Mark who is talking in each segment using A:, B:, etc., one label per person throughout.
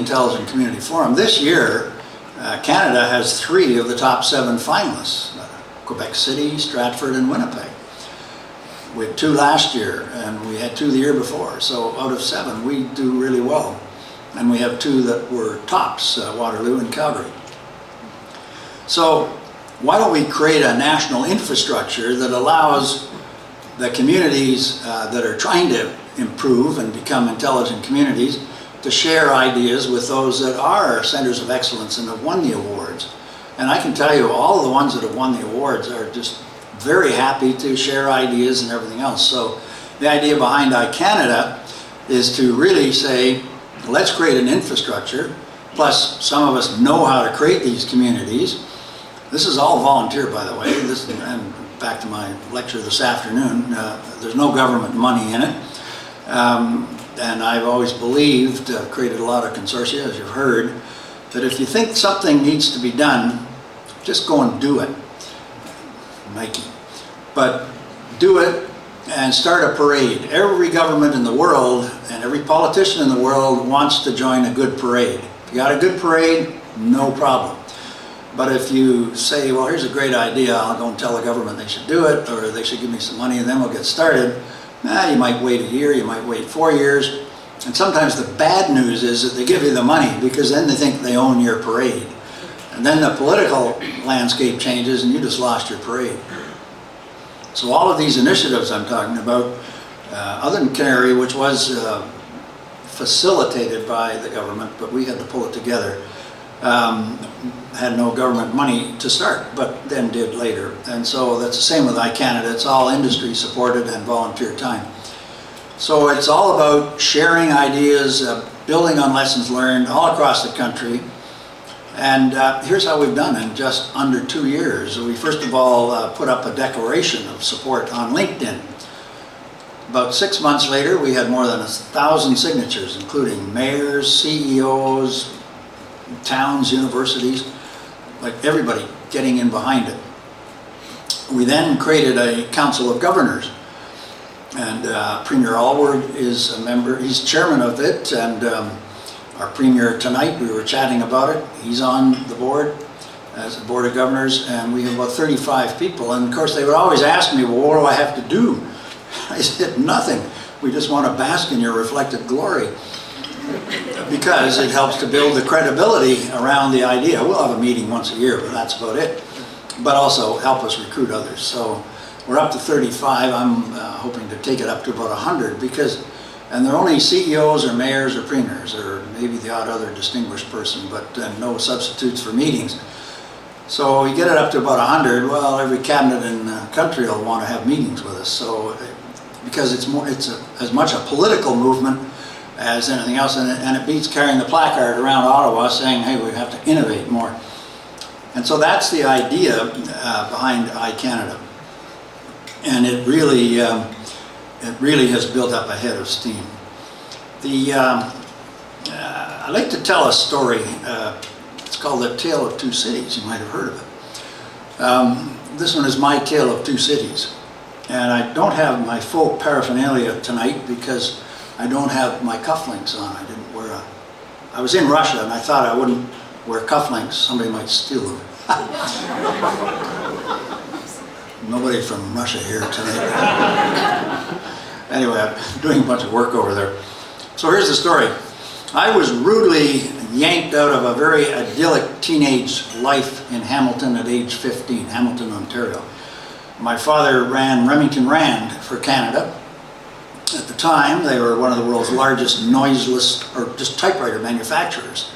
A: Intelligent Community Forum. This year, Canada has 3 of the top 7 finalists, Quebec City, Stratford, and Winnipeg. We had 2 last year, and we had 2 the year before. So out of 7, we do really well. And we have 2 that were tops, Waterloo and Calgary. So why don't we create a national infrastructure that allows the communities that are trying to improve and become intelligent communities to share ideas with those that are centers of excellence and have won the awards. And I can tell you, all of the ones that have won the awards are just very happy to share ideas and everything else. So the idea behind iCanada is to really say, let's create an infrastructure, plus some of us know how to create these communities. This is all volunteer, by the way. And back to my lecture this afternoon, there's no government money in it. And I've always believed, created a lot of consortia, as you've heard, that if you think something needs to be done, just go and do it. Nike. But do it and start a parade. Every government in the world and every politician in the world wants to join a good parade. If you got a good parade, no problem. But if you say, well, here's a great idea, I'll go and tell the government they should do it, or they should give me some money and then we'll get started, you might wait a year, you might wait 4 years. And sometimes the bad news is that they give you the money because then they think they own your parade. And then the political landscape changes and you just lost your parade. So all of these initiatives I'm talking about, other than Canary, which was facilitated by the government, but we had to pull it together, had no government money to start, but then did later. And so that's the same with iCanada. It's all industry supported and volunteer time. So it's all about sharing ideas, building on lessons learned all across the country. And here's how we've done in just under 2 years. We first of all put up a declaration of support on LinkedIn. About 6 months later, we had more than 1,000 signatures, including mayors, CEOs, towns, universities, like everybody getting in behind it. We then created a Council of Governors. And Premier Alward is a member, he's chairman of it, and our Premier tonight, we were chatting about it, he's on the board as a Board of Governors, and we have about 35 people. And of course they would always ask me, well, what do I have to do? I said, nothing. We just want to bask in your reflected glory. Because it helps to build the credibility around the idea. We'll have a meeting once a year, but that's about it. But also help us recruit others. So we're up to 35. I'm hoping to take it up to about 100 because, and they're only CEOs or mayors or premiers or maybe the odd other distinguished person, but no substitutes for meetings. So we get it up to about 100. Well, every cabinet in the country will want to have meetings with us. So because it's as much a political movement as anything else, and it beats carrying the placard around Ottawa saying, hey, we have to innovate more. And so that's the idea behind iCanada. And it really has built up a head of steam. I like to tell a story. It's called The Tale of Two Cities. You might have heard of it. This one is my tale of two cities. And I don't have my full paraphernalia tonight because I don't have my cufflinks on. I didn't wear I was in Russia and I thought I wouldn't wear cufflinks. Somebody might steal them. Nobody from Russia here tonight. Anyway, I'm doing a bunch of work over there. So here's the story. I was rudely yanked out of a very idyllic teenage life in Hamilton at age 15, Hamilton, Ontario. My father ran Remington Rand for Canada. At the time, they were one of the world's largest noiseless, or just typewriter manufacturers.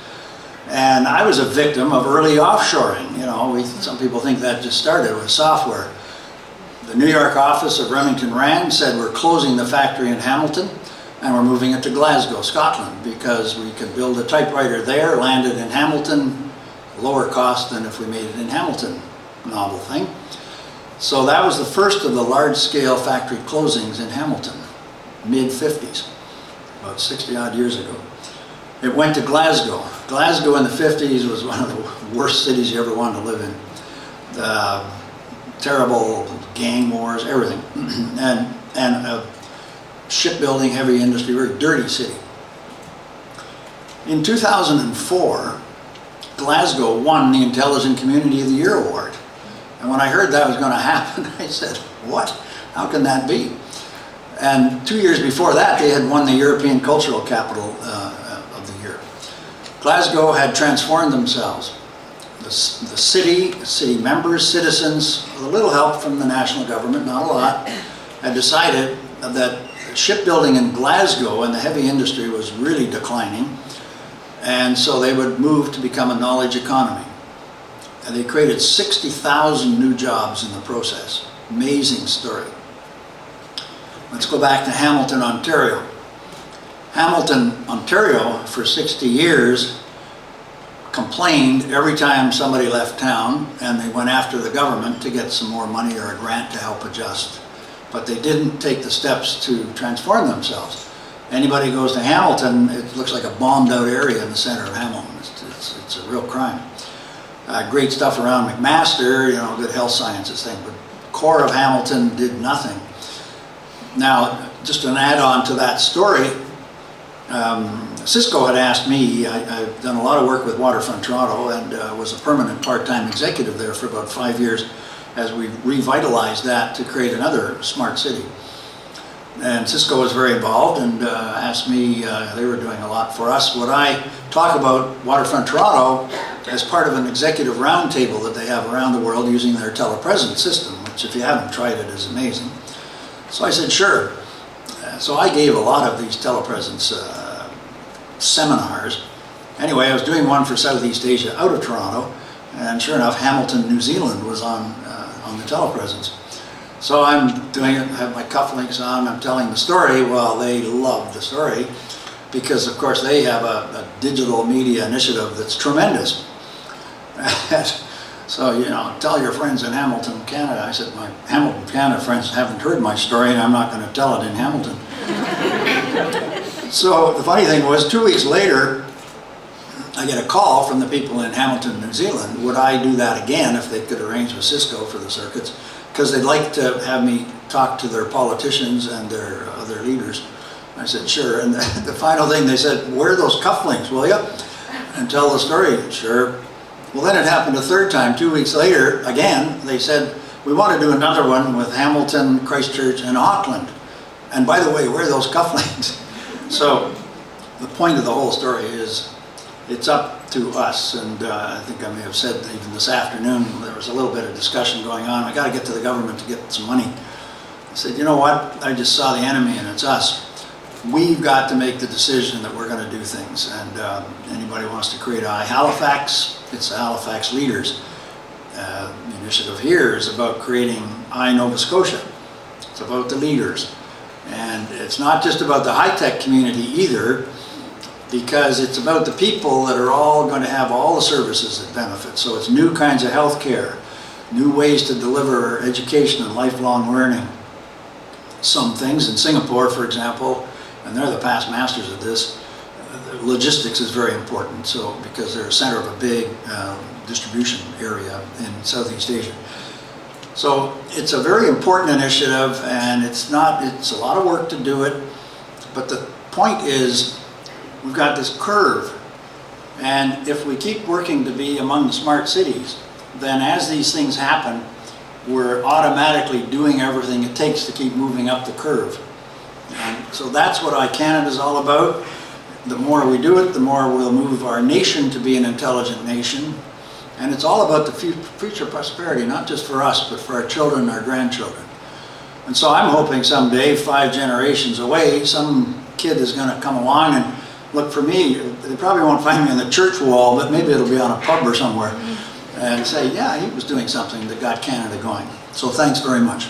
A: And I was a victim of early offshoring. You know, some people think that just started with software. The New York office of Remington Rand said we're closing the factory in Hamilton and we're moving it to Glasgow, Scotland, because we could build a typewriter there, land it in Hamilton, lower cost than if we made it in Hamilton. Novel thing. So that was the first of the large-scale factory closings in Hamilton, mid-50s, about 60 odd years ago. It went to Glasgow. Glasgow in the 50s was one of the worst cities you ever wanted to live in. Terrible gang wars, everything. and shipbuilding, heavy industry, very dirty city. In 2004, Glasgow won the Intelligent Community of the Year award. And when I heard that was going to happen, I said, what? How can that be? And 2 years before that, they had won the European Cultural Capital of the Year. Glasgow had transformed themselves. The city members, citizens, with a little help from the national government, not a lot, had decided that shipbuilding in Glasgow and the heavy industry was really declining, and so they would move to become a knowledge economy. And they created 60,000 new jobs in the process. Amazing story. Let's go back to Hamilton, Ontario. Hamilton, Ontario, for 60 years, complained every time somebody left town, and they went after the government to get some more money or a grant to help adjust. But they didn't take the steps to transform themselves. Anybody who goes to Hamilton, it looks like a bombed out area in the center of Hamilton. It's a real crime. Great stuff around McMaster, you know, good health sciences thing, but core of Hamilton did nothing. Now, just an add-on to that story, Cisco had asked me, I've done a lot of work with Waterfront Toronto and was a permanent part-time executive there for about 5 years as we revitalized that to create another smart city. And Cisco was very involved and asked me, they were doing a lot for us. Would I talk about Waterfront Toronto as part of an executive roundtable that they have around the world using their telepresence system, which if you haven't tried it is amazing. So I said, sure. So I gave a lot of these telepresence seminars. Anyway, I was doing one for Southeast Asia out of Toronto, and sure enough, Hamilton, New Zealand was on the telepresence. So I'm doing it, I have my cufflinks on, I'm telling the story. Well, they love the story because, of course, they have a digital media initiative that's tremendous. So, you know, tell your friends in Hamilton, Canada. I said, my Hamilton, Canada friends haven't heard my story and I'm not going to tell it in Hamilton. So the funny thing was, 2 weeks later, I get a call from the people in Hamilton, New Zealand. Would I do that again if they could arrange with Cisco for the circuits? Because they'd like to have me talk to their politicians and their other leaders. I said, sure. And the final thing they said, wear those cufflinks, will you? And tell the story. Sure. Well, then it happened a third time. 2 weeks later, again, they said, we want to do another one with Hamilton, Christchurch, and Auckland. And by the way, wear those cufflinks. So the point of the whole story is it's up to us. And I think I may have said even this afternoon, there was a little bit of discussion going on. I got to get to the government to get some money. I said, you know what? I just saw the enemy and it's us. We've got to make the decision that we're going to do things. And anybody wants to create iHalifax, it's the Halifax Leaders. The initiative here is about creating iNova Scotia. It's about the leaders. And it's not just about the high-tech community either, because it's about the people that are all going to have all the services that benefit. So it's new kinds of health care, new ways to deliver education and lifelong learning. Some things in Singapore, for example, and they're the past masters of this, logistics is very important, so because they're a center of a big distribution area in Southeast Asia. So it's a very important initiative, and it's a lot of work to do it, but the point is we've got this curve, and if we keep working to be among the smart cities, then as these things happen, we're automatically doing everything it takes to keep moving up the curve. And so that's what iCanada is all about. The more we do it, the more we'll move our nation to be an intelligent nation. And it's all about the future prosperity, not just for us, but for our children and our grandchildren. And so I'm hoping someday, 5 generations away, some kid is going to come along and look for me. They probably won't find me on the church wall, but maybe it'll be on a pub or somewhere, and say, yeah, he was doing something that got Canada going. So thanks very much.